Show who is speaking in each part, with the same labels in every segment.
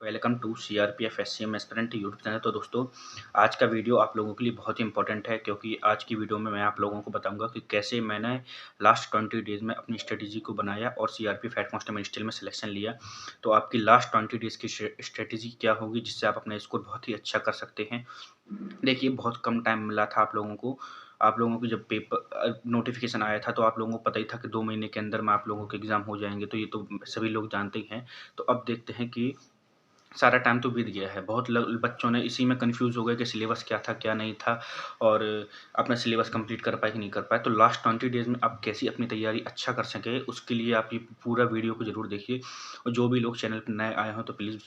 Speaker 1: Welcome to CRPF SCM aspirant YouTube channel. तो दोस्तों, आज का वीडियो आप लोगों के लिए बहुत ही इंपॉर्टेंट है, क्योंकि आज की वीडियो में मैं आप लोगों को बताऊंगा कि कैसे मैंने लास्ट 20 डेज़ में अपनी स्ट्रेटजी को बनाया और सीआरपीएफ हेड कांस्टेबल मिनिस्ट्रियल में सिलेक्शन लिया। तो आपकी लास्ट 20 डेज़ की स्ट्रेटजी क्या होगी जिससे आप अपना स्कोर बहुत ही अच्छा कर सकते हैं। देखिए, बहुत कम टाइम मिला था आप लोगों को। आप लोगों को जब पेपर नोटिफिकेशन आया था तो आप लोगों को पता ही था कि 2 महीने के अंदर में आप लोगों के एग्ज़ाम हो जाएंगे, तो ये तो सभी लोग जानते ही हैं। तो अब देखते हैं कि सारा टाइम तो बीत गया है। बहुत बच्चों ने इसी में कन्फ्यूज़ हो गए कि सिलेबस क्या था, क्या नहीं था, और अपना सिलेबस कंप्लीट कर पाए कि नहीं कर पाए। तो लास्ट 20 डेज़ में आप कैसी अपनी तैयारी अच्छा कर सकें, उसके लिए आप ये पूरा वीडियो को ज़रूर देखिए। और जो भी लोग चैनल पर नए आए हों तो प्लीज़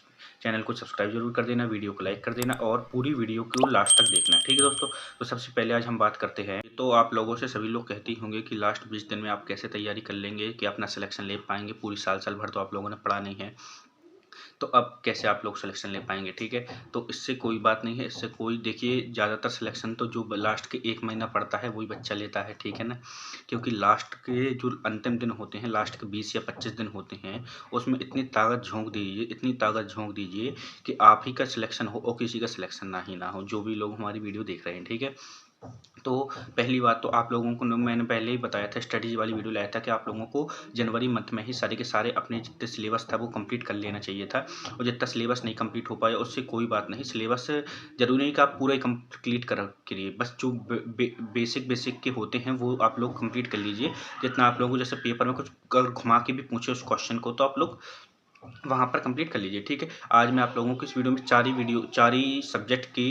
Speaker 1: चैनल को सब्सक्राइब ज़रूर कर देना, वीडियो को लाइक कर देना और पूरी वीडियो को लास्ट तक देखना। ठीक है दोस्तों? तो सबसे पहले आज हम बात करते हैं। तो आप लोगों से सभी लोग कहते ही होंगे कि लास्ट 20 दिन में आप कैसे तैयारी कर लेंगे कि अपना सिलेक्शन ले पाएँगे। पूरी साल भर तो आप लोगों ने पढ़ा नहीं है, तो अब कैसे आप लोग सिलेक्शन ले पाएंगे। ठीक है, तो इससे कोई बात नहीं है। इससे कोई, देखिए, ज़्यादातर सिलेक्शन तो जो लास्ट के 1 महीना पड़ता है वही बच्चा लेता है। ठीक है ना, क्योंकि लास्ट के जो अंतिम दिन होते हैं, लास्ट के 20 या 25 दिन होते हैं, उसमें इतनी ताकत झोंक दीजिए, इतनी ताकत झोंक दीजिए कि आप ही का सिलेक्शन हो और किसी का सिलेक्शन ना हो, जो भी लोग हमारी वीडियो देख रहे हैं। ठीक है, तो पहली बात तो आप लोगों को मैंने पहले ही बताया था, स्ट्रेटजी वाली वीडियो लाया था कि आप लोगों को जनवरी मंथ में ही सारे के सारे अपने जितने सिलेबस था वो कंप्लीट कर लेना चाहिए था। और जितना सिलेबस नहीं कंप्लीट हो पाया उससे कोई बात नहीं। सिलेबस ज़रूरी नहीं कि आप पूरा ही कंप्लीट करिए, बस जो बेसिक के होते हैं वो आप लोग कंप्लीट कर लीजिए। जितना आप लोगों को, जैसे पेपर में कुछ अगर घुमा के भी पूछे उस क्वेश्चन को, तो आप लोग वहाँ पर कंप्लीट कर लीजिए। ठीक है, आज मैं आप लोगों को इस वीडियो में चार ही सब्जेक्ट की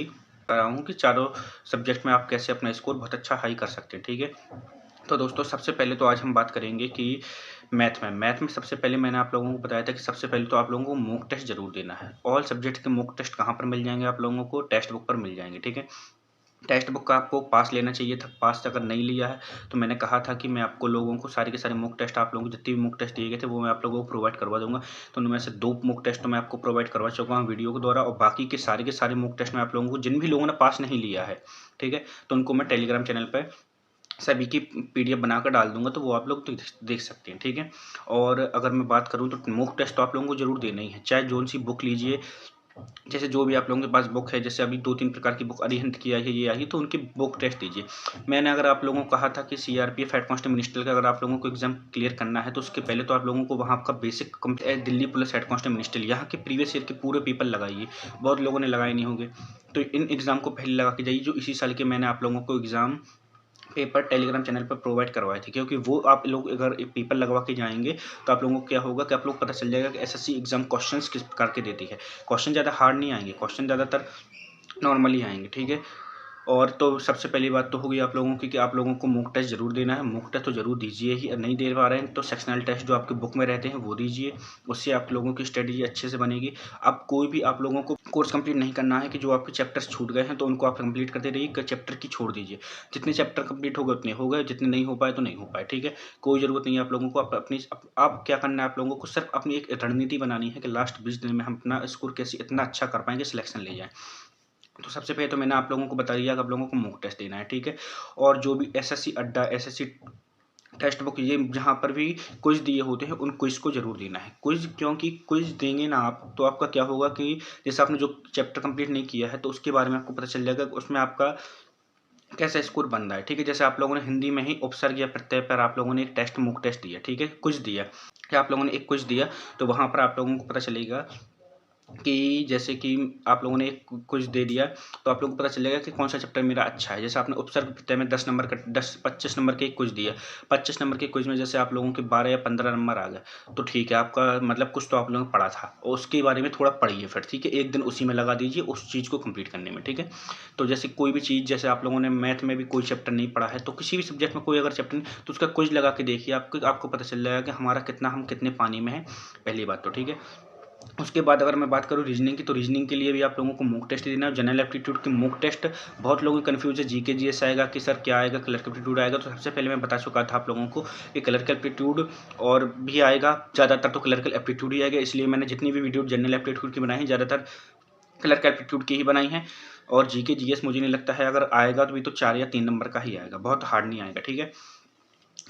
Speaker 1: रहा हूँ कि चारों सब्जेक्ट में आप कैसे अपना स्कोर बहुत अच्छा हाई कर सकते हैं। ठीक है, तो दोस्तों, सबसे पहले तो आज हम बात करेंगे कि मैथ में सबसे पहले मैंने आप लोगों को बताया था कि सबसे पहले तो आप लोगों को मॉक टेस्ट जरूर देना है। ऑल सब्जेक्ट के मॉक टेस्ट कहाँ पर मिल जाएंगे? आप लोगों को टेक्स्ट बुक पर मिल जाएंगे। ठीक है, टेक्स्ट बुक का आपको पास लेना चाहिए था। पास अगर नहीं लिया है तो मैंने कहा था कि मैं आपको लोगों को सारे के सारे मॉक टेस्ट, आप लोगों को जितने भी मॉक टेस्ट दिए गए थे वो मैं आप लोगों को प्रोवाइड करवा दूंगा। तो उनमें से 2 मॉक टेस्ट तो मैं आपको प्रोवाइड करवा चुका हूँ वीडियो के द्वारा, और बाकी के सारे मॉक टेस्ट मैं आप लोगों को, जिन भी लोगों ने पास नहीं लिया है, ठीक है, तो उनको मैं टेलीग्राम चैनल पर सभी की पीडीएफ बनाकर डाल दूंगा, तो वो आप लोग देख सकते हैं। ठीक है, और अगर मैं बात करूं तो मॉक टेस्ट तो आप लोगों को जरूर देना ही है, चाहे जो सी बुक लीजिए। जैसे जो भी आप लोगों के पास बुक है, जैसे अभी 2-3 प्रकार की बुक अरिहंत की आई है, ये आई है, तो उनकी बुक टेस्ट दीजिए। मैंने अगर आप लोगों को कहा था कि सीआरपीएफ हेड कांस्टेबल मिनिस्ट्रियल का अगर आप लोगों को एग्जाम क्लियर करना है तो उसके पहले तो आप लोगों को वहाँ आपका basic Delhi police head constable ministerial, यहाँ के प्रीवियस ईयर के पूरे पेपर लगाइए। बहुत लोगों ने लगाए नहीं होंगे, तो इन एग्जाम को पहले लगा के जाइए, जो इसी साल के मैंने आप लोगों को एग्जाम पेपर टेलीग्राम चैनल पर प्रोवाइड करवाए थे। क्योंकि वो आप लोग अगर पेपर लगवा के जाएंगे तो आप लोगों को क्या होगा कि आप लोग पता चल जाएगा कि एसएससी एग्जाम क्वेश्चंस किस प्रकार के देती है। क्वेश्चन ज़्यादा हार्ड नहीं आएंगे, क्वेश्चन ज़्यादातर नॉर्मली आएंगे। ठीक है, और तो सबसे पहली बात तो होगी आप लोगों की कि आप लोगों को मॉक टेस्ट जरूर देना है। मॉक टेस्ट तो जरूर दीजिए ही, नहीं दे पा रहे हैं तो सेक्शनल टेस्ट जो आपके बुक में रहते हैं वो दीजिए, उससे आप लोगों की स्ट्रेटजी अच्छे से बनेगी। अब कोई भी आप लोगों को कोर्स कंप्लीट नहीं करना है कि जो आपके चैप्टर्स छूट गए हैं तो उनको आप कंप्लीट करते रहिए, चैप्टर की छोड़ दीजिए। जितने चैप्टर कंप्लीट हो गए उतने हो गए, जितने नहीं हो पाए तो नहीं हो पाए। ठीक है, कोई ज़रूरत नहीं है आप लोगों को आप क्या करना है, आप लोगों को सिर्फ अपनी एक रणनीति बनानी है कि लास्ट 20 दिन में हम अपना स्कोर कैसे इतना अच्छा कर पाएंगे, सिलेक्शन ले जाएँ। तो सबसे पहले तो मैंने आप लोगों को बता दिया कि आप लोगों को मॉक टेस्ट देना है। ठीक है, और जो भी एसएससी अड्डा, एसएससी टेक्स्ट बुक, ये जहाँ पर भी क्विज दिए होते हैं उन क्विज को जरूर देना है। क्विज, क्योंकि क्विज देंगे ना आप तो आपका क्या होगा कि जैसे आपने जो चैप्टर कंप्लीट नहीं किया है तो उसके बारे में आपको पता चल जाएगा कि उसमें आपका कैसा स्कोर बन रहा है। ठीक है, जैसे आप लोगों ने हिंदी में ही उपसर्ग या प्रत्यय पर आप लोगों ने एक टेस्ट, मॉक टेस्ट दिया, ठीक है, क्विज दिया, कि आप लोगों ने एक क्विज दिया, तो वहाँ पर आप लोगों को पता चलेगा कि जैसे कि आप लोगों ने एक क्विज दे दिया तो आप लोगों को पता चलेगा कि कौन सा चैप्टर मेरा अच्छा है। जैसे आपने उपसर्ग प्रत्यय में 10 नंबर का 25 नंबर के एक क्विज दिया, 25 नंबर के क्विज में जैसे आप लोगों के 12 या 15 नंबर आ गए, तो ठीक है, आपका मतलब कुछ तो आप लोगों ने पढ़ा था और उसके बारे में थोड़ा पढ़िए फिर। ठीक है, एक दिन उसी में लगा दीजिए उस चीज़ को कंप्लीट करने में। ठीक है, तो जैसे कोई भी चीज़, जैसे आप लोगों ने मैथ में भी कोई चैप्टर नहीं पढ़ा है तो किसी भी सब्जेक्ट में कोई अगर चैप्टर नहीं, तो उसका क्विज लगा के देखिए, आपको पता चल जाएगा कि हम कितने पानी में हैं। पहली बात तो ठीक है। उसके बाद अगर मैं बात करूँ रीजनिंग की, तो रीजनिंग के लिए भी आप लोगों को मॉक टेस्ट देना है। जनरल एप्टीट्यूड की मॉक टेस्ट, बहुत लोगों की कन्फ्यूज है, जीके जीएस आएगा कि सर क्या आएगा, क्लर्क एप्टीट्यूड आएगा। तो सबसे पहले मैं बता चुका था आप लोगों को कि क्लर्क एप्टीट्यूड और भी आएगा, ज़्यादातर तो क्लर्क एप्टीट्यूड ही आएगा, इसलिए मैंने जितनी भी वीडियो जनरल एप्टीट्यूड की बनाई है ज़्यादातर क्लर्क एप्टीट्यूड की ही बनाई है। और जीके जीएस मुझे नहीं लगता है अगर आएगा तो भी तो 4 या 3 नंबर का ही आएगा, बहुत हार्ड नहीं आएगा। ठीक है,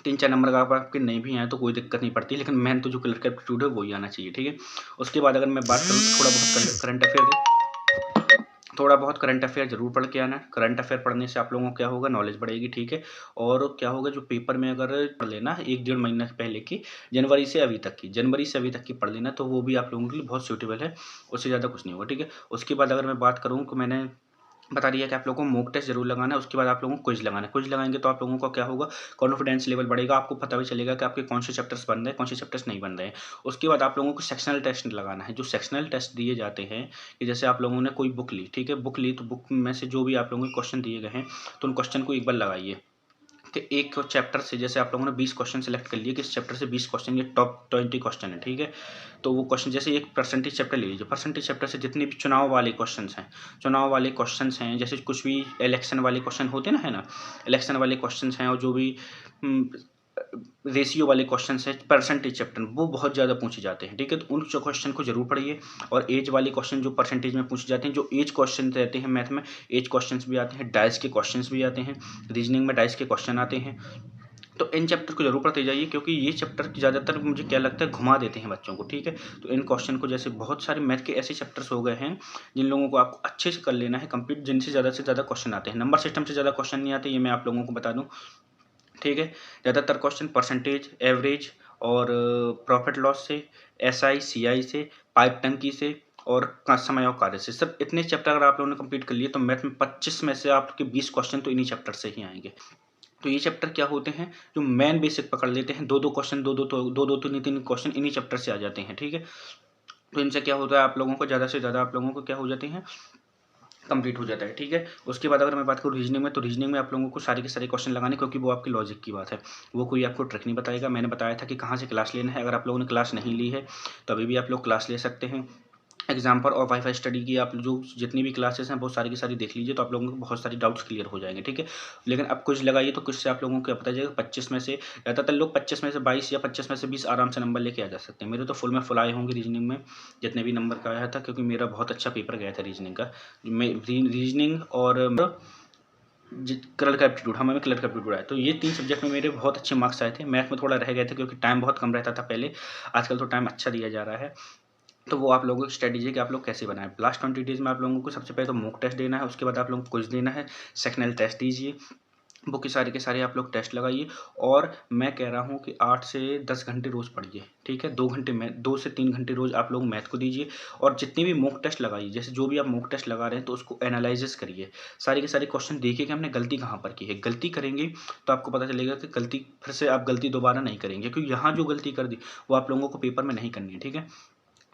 Speaker 1: 3-4 नंबर का आपके नहीं भी आए तो कोई दिक्कत नहीं पड़ती, लेकिन मेन तो जो क्लर्क एप्टीट्यूड है वही आना चाहिए। ठीक है, उसके बाद अगर मैं बात करूँ थोड़ा बहुत करंट अफेयर, थोड़ा बहुत करंट अफेयर जरूर पढ़ के आना। करंट अफेयर पढ़ने से आप लोगों को क्या होगा, नॉलेज बढ़ेगी, ठीक है। और क्या होगा, जो पेपर में अगर पढ़ लेना 1-1.5 महीना पहले की, जनवरी से अभी तक की पढ़ लेना, तो वो भी आप लोगों के लिए बहुत सूटेबल है, उससे ज़्यादा कुछ नहीं होगा, ठीक है। उसके बाद अगर मैं बात करूँ, तो मैंने बता दिया कि आप लोगों को मॉक टेस्ट जरूर लगाना है। उसके बाद आप लोगों को क्विज लगाना है। क्विज लगाएंगे तो आप लोगों का क्या होगा, कॉन्फिडेंस लेवल बढ़ेगा, आपको पता भी चलेगा कि आपके कौन से चैप्टर्स बन रहे हैं, कौन से चैप्टर्स नहीं बन रहे हैं। उसके बाद आप लोगों को सेक्शनल टेस्ट लगाना है। जो सेक्शनल टेस्ट दिए जाते हैं कि जैसे आप लोगों ने कोई बुक ली, ठीक है, बुक ली तो बुक में से जो भी आप लोगों को क्वेश्चन दिए गए हैं, तो उन क्वेश्चन को एक बार लगाइए कि एक चैप्टर से, जैसे आप लोगों ने 20 क्वेश्चन सेलेक्ट कर लिए कि इस चैप्टर से 20 क्वेश्चन, ये टॉप 20 क्वेश्चन है, ठीक है। तो वो क्वेश्चन, जैसे एक परसेंटेज चैप्टर ले लीजिए, परसेंटेज चैप्टर से जितने भी चुनाव वाले क्वेश्चंस हैं, जैसे कुछ भी इलेक्शन वाले क्वेश्चन होते हैं ना, है ना, इलेक्शन वाले क्वेश्चंस हैं, और जो भी रेशियो वाले क्वेश्चंस हैं परसेंटेज चैप्टर, वो बहुत ज़्यादा पूछे जाते हैं, ठीक है। तो उन क्वेश्चन को जरूर पढ़िए। और एज वाले क्वेश्चन जो परसेंटेज में पूछे जाते हैं, जो एज क्वेश्चन रहते हैं मैथ में, एज क्वेश्चंस भी आते हैं, डाइस के क्वेश्चंस भी आते हैं, रीजनिंग में डाइस के क्वेश्चन आते हैं। तो इन चैप्टर को जरूर पढ़ते जाइए, क्योंकि ये चैप्टर ज़्यादातर मुझे क्या लगता है घुमा देते हैं बच्चों को, ठीक है। तो इन क्वेश्चन को, जैसे बहुत सारे मैथ के ऐसे चैप्टर्स हो गए हैं जिन लोगों को आपको अच्छे से कर लेना है कंप्लीट, जिनसे ज़्यादा क्वेश्चन आते हैं। नंबर सिस्टम से ज़्यादा क्वेश्चन नहीं आते, ये मैं आप लोगों को बता दूँ, ठीक है। ज़्यादातर क्वेश्चन परसेंटेज, एवरेज और प्रॉफिट लॉस से, SI CI से, पाइप टंकी से और समय और कार्य से, सब इतने चैप्टर अगर आप लोगों ने कंप्लीट कर लिए तो मैथ में 25 में से आपके 20 क्वेश्चन तो इन्हीं चैप्टर से ही आएंगे। तो ये चैप्टर क्या होते हैं, जो मेन बेसिक पकड़ लेते हैं, दो क्वेश्चन, दो तीन क्वेश्चन इन्हीं चैप्टर से आ जाते हैं, ठीक है। तो इनसे क्या होता है, आप लोगों को ज़्यादा से ज़्यादा आप लोगों को क्या हो जाते हैं, कंप्लीट हो जाता है, ठीक है। उसके बाद अगर मैं बात करूँ रीजनिंग में, तो रीजनिंग में आप लोगों को सारे के सारे क्वेश्चन लगाने, क्योंकि वो आपकी लॉजिक की बात है, वो कोई आपको ट्रिक नहीं बताएगा। मैंने बताया था कि कहाँ से क्लास लेना है। अगर आप लोगों ने क्लास नहीं ली है तो अभी भी आप लोग क्लास ले सकते हैं। एग्जाम्पल और वाईफाई स्टडी की आप जो जितनी भी क्लासेस हैं, बहुत सारी की सारी देख लीजिए, तो आप लोगों को बहुत सारी डाउट्स क्लियर हो जाएंगे, ठीक है। लेकिन अब कुछ लगाइए, तो कुछ से आप लोगों को क्या पता चलेगा, 25 में से ज़्यादातर लोग 25 में से 22 या 25 में से 20 आराम से नंबर लेके आ जा सकते हैं। मेरे तो फुल में फुल आए होंगे रीजनिंग में, जितने भी नंबर का आया था, क्योंकि मेरा बहुत अच्छा पेपर गया था रीजनिंग का। मैं रीजनिंग और कलर का एप्टीट्यूड, हाँ, मैं कलर का एप्टीट्यूड आया, तो ये 3 सब्जेक्ट में मेरे बहुत अच्छे मार्क्स आए थे। मैथ में थोड़ा रह गए थे, क्योंकि टाइम बहुत कम रहता था पहले, आजकल तो टाइम अच्छा दिया जा रहा है। तो वो आप लोगों की स्ट्रेटेजी है कि आप लोग कैसे बनाएं। लास्ट 20 डेज में आप लोगों को सबसे पहले तो मॉक टेस्ट देना है, उसके बाद आप लोगों को क्विज देना है, सेक्शनल टेस्ट दीजिए, वो के सारे आप लोग टेस्ट लगाइए। और मैं कह रहा हूँ कि 8 से 10 घंटे रोज़ पढ़िए, ठीक है। 2 से 3 घंटे रोज़ आप लोग मैथ को दीजिए। और जितने भी मॉक टेस्ट लगाइए, जैसे जो भी आप मॉक टेस्ट लगा रहे हैं, तो उसको एनालिसिस करिए, सारे के सारे क्वेश्चन देखिए कि हमने गलती कहाँ पर की है। गलती करेंगे तो आपको पता चलेगा कि गलती फिर से आप गलती दोबारा नहीं करेंगे, क्योंकि यहाँ जो गलती कर दी वो आप लोगों को पेपर में नहीं करनी है, ठीक है।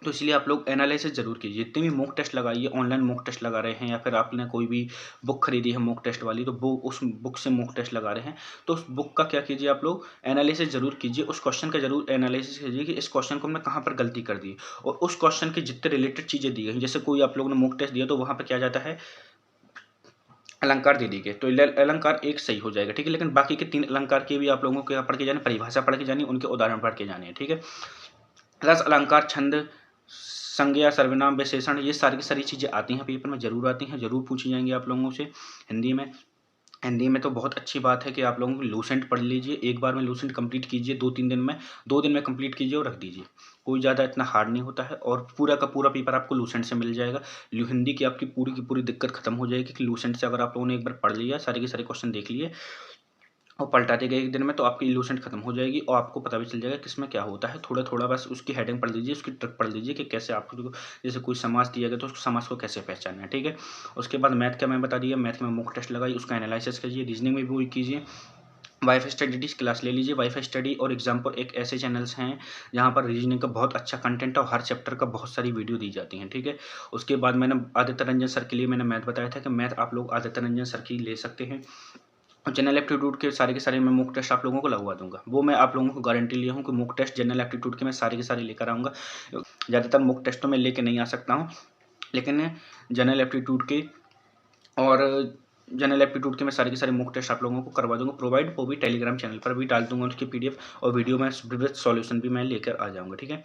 Speaker 1: तो इसलिए आप लोग एनालिसिस जरूर कीजिए। जितने भी मॉक टेस्ट लगाइए, ऑनलाइन मॉक टेस्ट लगा रहे हैं या फिर आपने कोई भी बुक खरीदी है मॉक टेस्ट वाली, तो वो उस बुक से मॉक टेस्ट लगा रहे हैं, तो उस बुक का क्या कीजिए, आप लोग एनालिसिस जरूर कीजिए, उस क्वेश्चन का जरूर एनालिसिस कीजिए कि इस क्वेश्चन को हमने कहाँ पर गलती कर दी, और उस क्वेश्चन के जितने रिलेटेड चीज़ें दी गई, जैसे कोई आप लोगों ने मॉक टेस्ट दिया तो वहाँ पर क्या जाता है, अलंकार दे दी गए, तो अलंकार एक सही हो जाएगा, ठीक है। लेकिन बाकी के 3 अलंकार के भी आप लोगों को क्या पढ़ के जाने, परिभाषा पढ़ के जानी, उनके उदाहरण पढ़ के जाने हैं, ठीक है। रस, अलंकार, छंद, संज्ञा, सर्वनाम, विशेषण, ये सारी की सारी चीज़ें आती हैं पेपर में, जरूर आती हैं, जरूर पूछी जाएंगी आप लोगों से। हिंदी में तो बहुत अच्छी बात है कि आप लोगों को लूसेंट पढ़ लीजिए, एक बार में लूसेंट कंप्लीट कीजिए, 2-3 दिन में, 2 दिन में कंप्लीट कीजिए और रख दीजिए। कोई ज़्यादा इतना हार्ड नहीं होता है, और पूरा का पूरा पेपर आपको लूसेंट से मिल जाएगा। हिंदी की आपकी पूरी की पूरी दिक्कत खत्म हो जाएगी कि लूसेंट से अगर आप लोगों ने एक बार पढ़ लिया, सारे के सारे क्वेश्चन देख लिए और पलटाते गए एक दिन में, तो आपकी इल्यूशन खत्म हो जाएगी और आपको पता भी चल जाएगा किसमें क्या होता है। थोड़ा थोड़ा बस उसकी हेडिंग पढ़ लीजिए, उसकी ट्रिक पढ़ लीजिए कि कैसे आपको, जैसे कोई समास दिया गया तो उस समास को कैसे पहचानना है, ठीक है। उसके बाद मैथ का मैं बता दिया, मैथ में मॉक टेस्ट लगाई, उसका एनालिसिस कीजिए, रीजनिंग में भी वही कीजिए। वाईफाई स्टडी क्लास ले लीजिए। वाईफाई स्टडी और एग्जाम्पल एक ऐसे चैनल्स हैं जहाँ पर रीजनिंग का बहुत अच्छा कंटेंट है और हर चैप्टर का बहुत सारी वीडियो दी जाती हैं, ठीक है। उसके बाद मैंने आदित्य रंजन सर के लिए मैंने मैथ बताया था कि मैथ आप लोग आदित्य रंजन सर की ले सकते हैं। जनरल एप्टीट्यूड के सारे मैं मॉक टेस्ट आप लोगों को लगवा दूंगा, वो मैं आप लोगों को गारंटी लिया हूँ कि मॉक टेस्ट जनरल एप्टीट्यूड के मैं सारे के सारे लेकर आऊँगा। ज़्यादातर मॉक टेस्ट तो मैं लेके नहीं आ सकता हूँ, लेकिन जनरल एप्टीट्यूड के और जनरल एप्टीट्यूड के मैं सारे के सारे मॉक टेस्ट आप लोगों को करवा दूंगा प्रोवाइड, वो भी टेलीग्राम चैनल पर भी डाल दूंगा उसकी PDF और वीडियो में विद सॉल्यूशन भी मैं लेकर आ जाऊँगा, ठीक है।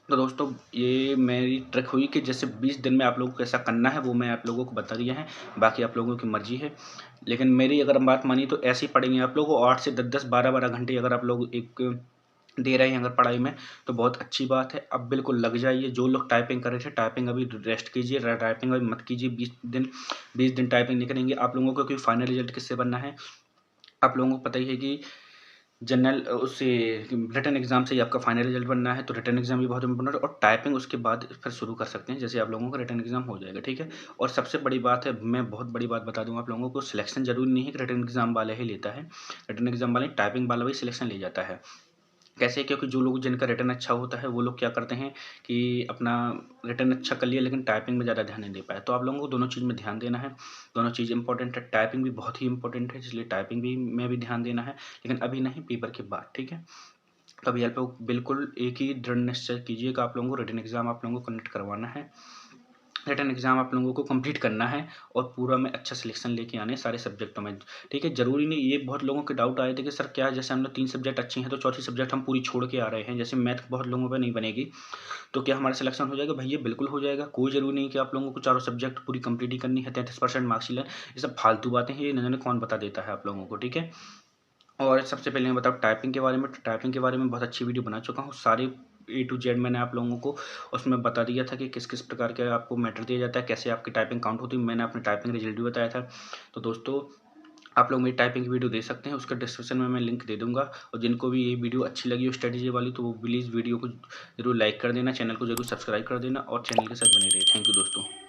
Speaker 1: तो दोस्तों ये मेरी ट्रिक हुई कि जैसे 20 दिन में आप लोगों को कैसा करना है, वो मैं आप लोगों को बता दिया है, बाकी आप लोगों की मर्जी है। लेकिन मेरी अगर बात मानी तो ऐसे ही पढ़ेंगे आप लोग, 8 से 10-10, 12-12 घंटे अगर आप लोग एक दे रहे हैं अगर पढ़ाई में तो बहुत अच्छी बात है। अब बिल्कुल लग जाइए। जो लोग टाइपिंग कर रहे थे, टाइपिंग अभी रेस्ट कीजिए, टाइपिंग अभी मत कीजिए। 20 दिन टाइपिंग नहीं करेंगे। आप लोगों को क्योंकि फाइनल रिजल्ट किससे बनना है, आप लोगों को पता ही है कि जनरल उससे रिटन एग्जाम से ही आपका फाइनल रिजल्ट बनना है। तो रिटन एग्जाम भी बहुत इंपॉर्टेंट है और टाइपिंग उसके बाद फिर शुरू कर सकते हैं, जैसे आप लोगों का रिटन एग्जाम हो जाएगा, ठीक है। और सबसे बड़ी बात है, मैं बहुत बड़ी बात बता दूंगा आप लोगों को, सिलेक्शन जरूरी नहीं है कि रिटन एग्जाम वाला ही लेता है। रिटन एग्जाम वाले टाइपिंग वाला भी सिलेक्शन ले जाता है। कैसे? क्योंकि जो लोग जिनका रिटन अच्छा होता है वो लोग क्या करते हैं कि अपना रिटन अच्छा कर लिया लेकिन टाइपिंग में ज़्यादा ध्यान नहीं दे पाए। तो आप लोगों को दोनों चीज़ में ध्यान देना है। दोनों चीज़ इंपॉर्टेंट है। टाइपिंग भी बहुत ही इंपॉर्टेंट है, इसलिए टाइपिंग भी में भी ध्यान देना है, लेकिन अभी नहीं, पेपर के बाद, ठीक है। तो अभी आप लोग बिल्कुल एक ही दृढ़ निश्चय कीजिए कि आप लोगों को रिटन एग्जाम आप लोगों को कंडक्ट करवाना है। रिटन एग्जाम आप लोगों को कंप्लीट करना है और पूरा में अच्छा सिलेक्शन लेके आने सारे सब्जेक्टों में, ठीक है। जरूरी नहीं, ये बहुत लोगों के डाउट आए थे कि सर क्या है, जैसे हमने 3 सब्जेक्ट अच्छे हैं तो चौथी सब्जेक्ट हम पूरी छोड़ के आ रहे हैं, जैसे मैथ बहुत लोगों पे नहीं बनेगी, तो क्या हमारा सिलेक्शन हो जाएगा? भैया बिल्कुल हो जाएगा। कोई जरूरी नहीं कि आप लोगों को चारों सब्जेक्ट पूरी कंप्लीट ही करनी है, 33% मार्क्स ही लें। ये सब फालतू बातें हैं, ये न जाने कौन बता देता है आप लोगों को, ठीक है। और सबसे पहले मैं बताऊँ टाइपिंग के बारे में, तो टाइपिंग के बारे में बहुत अच्छी वीडियो बना चुका हूँ। सारी ए टू जेड मैंने आप लोगों को उसमें बता दिया था कि किस किस प्रकार के आपको मैटर दिया जाता है, कैसे आपकी टाइपिंग काउंट होती है। मैंने अपने टाइपिंग रिजल्ट भी बताया था। तो दोस्तों, आप लोग मेरी टाइपिंग की वीडियो देख सकते हैं, उसका डिस्क्रिप्शन में मैं लिंक दे दूंगा। और जिनको भी ये वीडियो अच्छी लगी हो स्ट्रेटेजी वाली, तो वो प्लीज़ वीडियो को जरूर लाइक कर देना, चैनल को जरूर सब्सक्राइब कर देना और चैनल के साथ बने रहिए। थैंक यू दोस्तों।